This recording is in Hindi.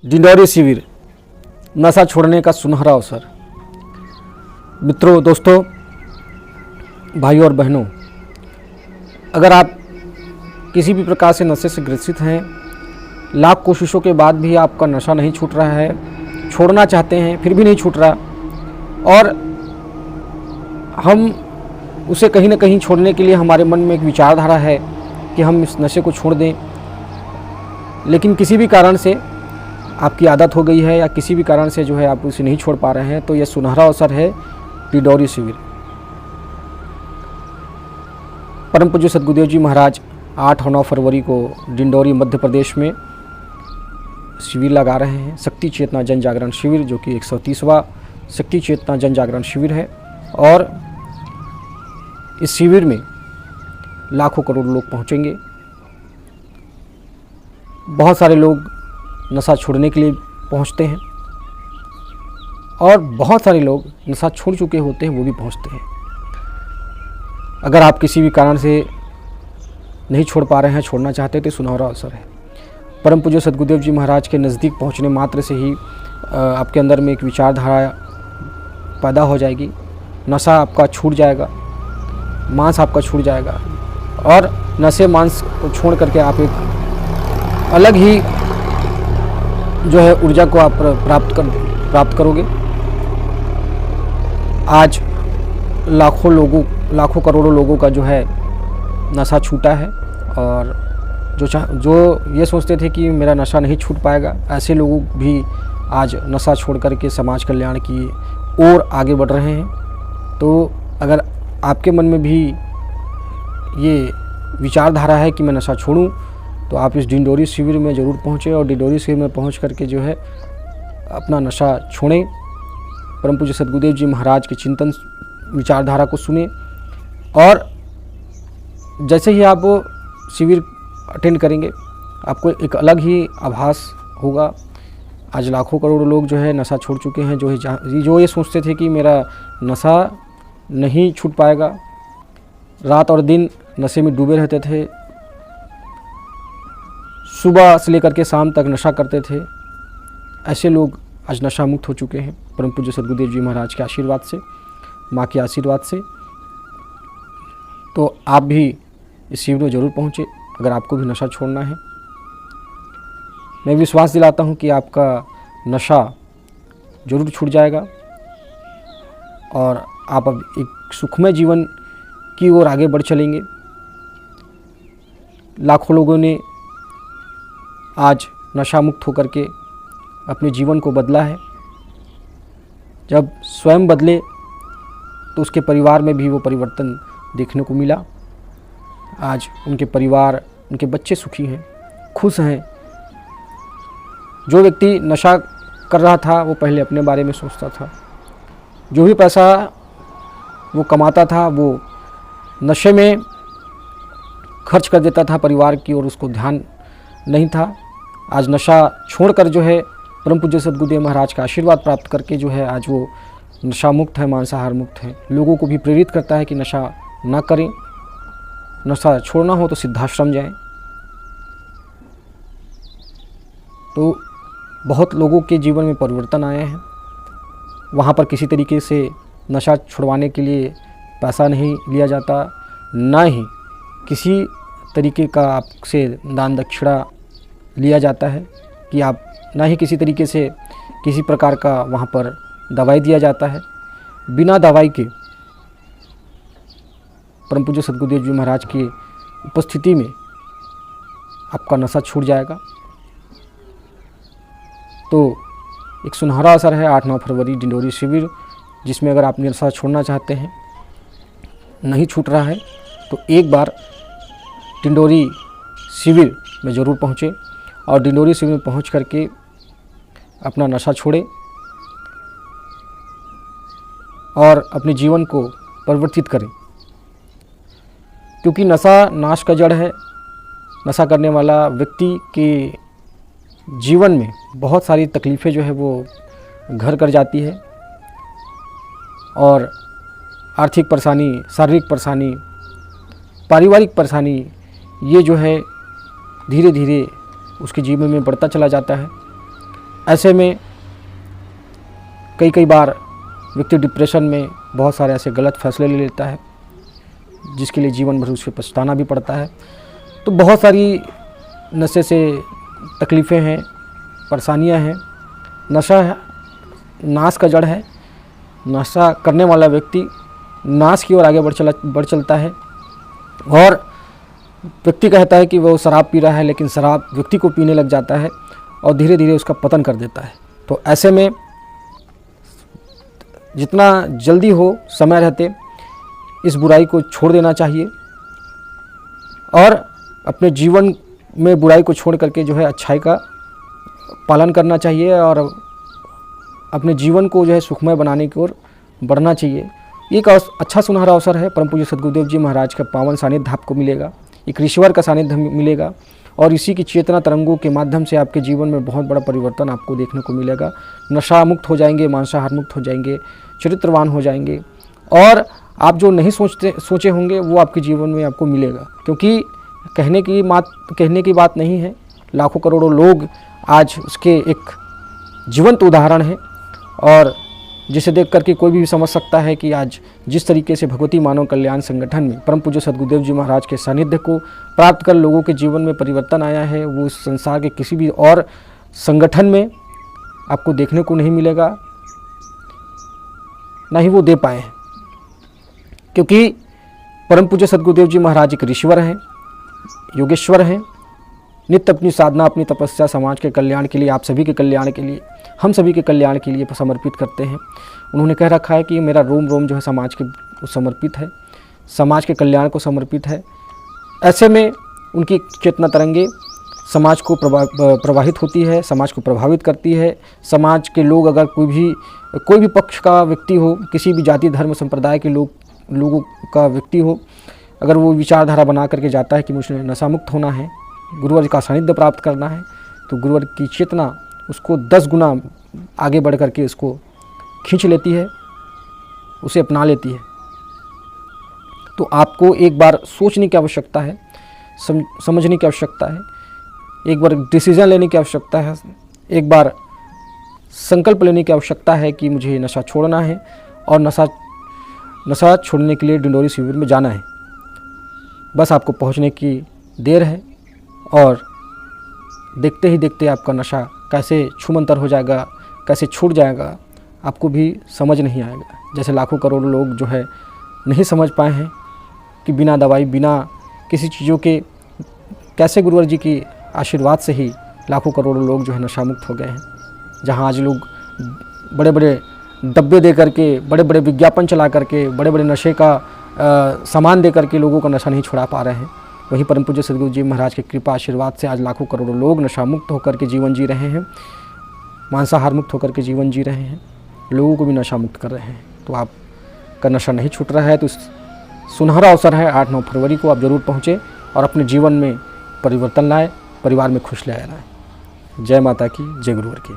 डिंडौरी शिविर, नशा छोड़ने का सुनहरा अवसर। मित्रों, दोस्तों, भाइयों और बहनों, अगर आप किसी भी प्रकार से नशे से ग्रसित हैं, लाख कोशिशों के बाद भी आपका नशा नहीं छूट रहा है, छोड़ना चाहते हैं फिर भी नहीं छूट रहा, और हम उसे कहीं ना कहीं छोड़ने के लिए हमारे मन में एक विचारधारा है कि हम इस नशे को छोड़ दें, लेकिन किसी भी कारण से आपकी आदत हो गई है या किसी भी कारण से जो है आप उसे नहीं छोड़ पा रहे हैं, तो यह सुनहरा अवसर है डिंडौरी शिविर। परम पूज्य सद्गुरुदेव जी महाराज 8 और 9 फरवरी को डिंडौरी मध्य प्रदेश में शिविर लगा रहे हैं, शक्ति चेतना जन जागरण शिविर, जो कि 130वां शक्ति चेतना जन जागरण शिविर है। और इस शिविर में लाखों करोड़ लोग पहुंचेंगे। बहुत सारे लोग नशा छोड़ने के लिए पहुंचते हैं और बहुत सारे लोग नशा छोड़ चुके होते हैं, वो भी पहुंचते हैं। अगर आप किसी भी कारण से नहीं छोड़ पा रहे हैं, छोड़ना चाहते हैं, तो सुनहरा अवसर है। परम पूज्य सद्गुरुदेव जी महाराज के नज़दीक पहुंचने मात्र से ही आपके अंदर में एक विचारधारा पैदा हो जाएगी, नशा आपका छूट जाएगा, मांस आपका छूट जाएगा, और नशे मांस को छोड़ करके आप एक अलग ही जो है ऊर्जा को आप प्राप्त करोगे। आज लाखों करोड़ों लोगों का जो है नशा छूटा है, और जो ये सोचते थे कि मेरा नशा नहीं छूट पाएगा, ऐसे लोग भी आज नशा छोड़ करके समाज कल्याण की ओर आगे बढ़ रहे हैं। तो अगर आपके मन में भी ये विचारधारा है कि मैं नशा छोड़ूं, तो आप इस डिंडौरी शिविर में ज़रूर पहुँचें और डिंडौरी शिविर में पहुँच करके जो है अपना नशा छोड़ें। परम पूज्य सद्गुरुदेव जी महाराज के चिंतन विचारधारा को सुने, और जैसे ही आप शिविर अटेंड करेंगे, आपको एक अलग ही आभास होगा। आज लाखों करोड़ों लोग जो है नशा छोड़ चुके हैं, जो ये सोचते थे कि मेरा नशा नहीं छूट पाएगा, रात और दिन नशे में डूबे रहते थे, सुबह से लेकर के शाम तक नशा करते थे, ऐसे लोग आज नशा मुक्त हो चुके हैं परम पूज्य सद्गुरुदेव जी महाराज के आशीर्वाद से, माँ के आशीर्वाद से। तो आप भी इस शिविर में ज़रूर पहुँचे अगर आपको भी नशा छोड़ना है। मैं विश्वास दिलाता हूँ कि आपका नशा ज़रूर छूट जाएगा और आप अब एक सुखमय जीवन की ओर आगे बढ़ चलेंगे। लाखों लोगों ने आज नशा मुक्त होकर के अपने जीवन को बदला है। जब स्वयं बदले तो उसके परिवार में भी वो परिवर्तन देखने को मिला। आज उनके परिवार, उनके बच्चे सुखी हैं, खुश हैं। जो व्यक्ति नशा कर रहा था वो पहले अपने बारे में सोचता था, जो भी पैसा वो कमाता था वो नशे में खर्च कर देता था परिवार की, और उसको ध्यान नहीं था। आज नशा छोड़कर जो है परम पूज्य सद्गुरुदेव महाराज का आशीर्वाद प्राप्त करके जो है आज वो नशा मुक्त है, मांसाहार मुक्त है। लोगों को भी प्रेरित करता है कि नशा ना करें, नशा छोड़ना हो तो सिद्धाश्रम जाएं। तो बहुत लोगों के जीवन में परिवर्तन आए हैं। वहाँ पर किसी तरीके से नशा छुड़वाने के लिए पैसा नहीं लिया जाता, ना ही किसी तरीके का आपसे दान दक्षिणा लिया जाता है, कि आप ना ही किसी तरीके से किसी प्रकार का वहाँ पर दवाई दिया जाता है। बिना दवाई के परम पूज्य सद्गुरुदेव जी महाराज की उपस्थिति में आपका नशा छूट जाएगा। तो एक सुनहरा अवसर है 8-9 फरवरी डिंडौरी शिविर, जिसमें अगर आप नशा छोड़ना चाहते हैं, नहीं छूट रहा है, तो एक बार डिंडौरी शिविर में ज़रूर पहुँचे और डिंडौरी शिविर में पहुँच करके अपना नशा छोड़ें और अपने जीवन को परिवर्तित करें। क्योंकि नशा नाश का जड़ है। नशा करने वाला व्यक्ति के जीवन में बहुत सारी तकलीफ़ें जो है वो घर कर जाती है, और आर्थिक परेशानी, शारीरिक परेशानी, पारिवारिक परेशानी, ये जो है धीरे धीरे उसके जीवन में बढ़ता चला जाता है। ऐसे में कई बार व्यक्ति डिप्रेशन में बहुत सारे ऐसे गलत फैसले ले लेता है जिसके लिए जीवन भर उसे पछताना भी पड़ता है। तो बहुत सारी नशे से तकलीफ़ें हैं, परेशानियां हैं। नशा नाश का जड़ है। नशा करने वाला व्यक्ति नाश की ओर आगे बढ़ चलता है। और व्यक्ति कहता है कि वो शराब पी रहा है, लेकिन शराब व्यक्ति को पीने लग जाता है और धीरे धीरे उसका पतन कर देता है। तो ऐसे में जितना जल्दी हो समय रहते इस बुराई को छोड़ देना चाहिए और अपने जीवन में बुराई को छोड़ करके जो है अच्छाई का पालन करना चाहिए और अपने जीवन को जो है सुखमय बनाने की ओर बढ़ना चाहिए। एक अच्छा सुनहरा अवसर है। परम पूज्य सद्गुरुदेव जी महाराज का पावन सानिध्य आपको मिलेगा, एक ईश्वर का सानिध्य मिलेगा और इसी की चेतना तरंगों के माध्यम से आपके जीवन में बहुत बड़ा परिवर्तन आपको देखने को मिलेगा। नशा मुक्त हो जाएंगे, मांसाहार मुक्त हो जाएंगे, चरित्रवान हो जाएंगे और आप जो नहीं सोचे होंगे वो आपके जीवन में आपको मिलेगा। क्योंकि कहने की बात नहीं है, लाखों करोड़ों लोग आज उसके एक जीवंत उदाहरण है और जिसे देख करके कोई भी समझ सकता है कि आज जिस तरीके से भगवती मानव कल्याण संगठन में परम पूज्य सद्गुरुदेव जी महाराज के सानिध्य को प्राप्त कर लोगों के जीवन में परिवर्तन आया है, वो इस संसार के किसी भी और संगठन में आपको देखने को नहीं मिलेगा, ना ही वो दे पाए हैं। क्योंकि परम पूज्य सद्गुरुदेव जी महाराज एक ऋषिवर हैं, योगेश्वर हैं। नित्य अपनी साधना, अपनी तपस्या समाज के कल्याण के लिए, आप सभी के कल्याण के लिए, हम सभी के कल्याण के लिए समर्पित करते हैं। उन्होंने कह रखा है कि मेरा रोम रोम जो है समाज के समर्पित है, समाज के कल्याण को समर्पित है। ऐसे में उनकी चेतना तरंगे समाज को प्रवाहित होती है, समाज को प्रभावित करती है। समाज के लोग अगर कोई भी पक्ष का व्यक्ति हो, किसी भी जाति धर्म संप्रदाय के लोगों का व्यक्ति हो, अगर वो विचारधारा बना करके जाता है कि मुझे नशा मुक्त होना है, गुरुवर का सानिध्य प्राप्त करना है, तो गुरुवर की चेतना उसको 10 गुना आगे बढ़ करके उसको खींच लेती है, उसे अपना लेती है। तो आपको एक बार सोचने की आवश्यकता है, समझने की आवश्यकता है, एक बार डिसीजन लेने की आवश्यकता है, एक बार संकल्प लेने की आवश्यकता है कि मुझे नशा छोड़ना है और नशा छोड़ने के लिए डिंडोरी शिविर में जाना है। बस आपको पहुंचने की देर है और देखते ही देखते आपका नशा कैसे छूमंतर हो जाएगा, कैसे छूट जाएगा, आपको भी समझ नहीं आएगा। जैसे लाखों करोड़ों लोग जो है नहीं समझ पाए हैं कि बिना दवाई, बिना किसी चीज़ों के कैसे गुरुवर जी की आशीर्वाद से ही लाखों करोड़ों लोग जो है नशा मुक्त हो गए हैं। जहाँ आज लोग बड़े बड़े डब्बे दे करके, बड़े बड़े विज्ञापन चला करके, बड़े बड़े नशे का सामान दे करके लोगों का नशा नहीं छुड़ा पा रहे हैं, वहीं परम पूज्य सद्गुरु जी महाराज के कृपा आशीर्वाद से आज लाखों करोड़ों लोग नशा मुक्त होकर के जीवन जी रहे हैं, मांसाहार मुक्त होकर के जीवन जी रहे हैं, लोगों को भी नशा मुक्त कर रहे हैं। तो आपका नशा नहीं छूट रहा है तो सुनहरा अवसर है 8-9 फरवरी को आप ज़रूर पहुँचें और अपने जीवन में परिवर्तन लाएँ, परिवार में खुश ले आए। जय माता की, जय गुरुवर की।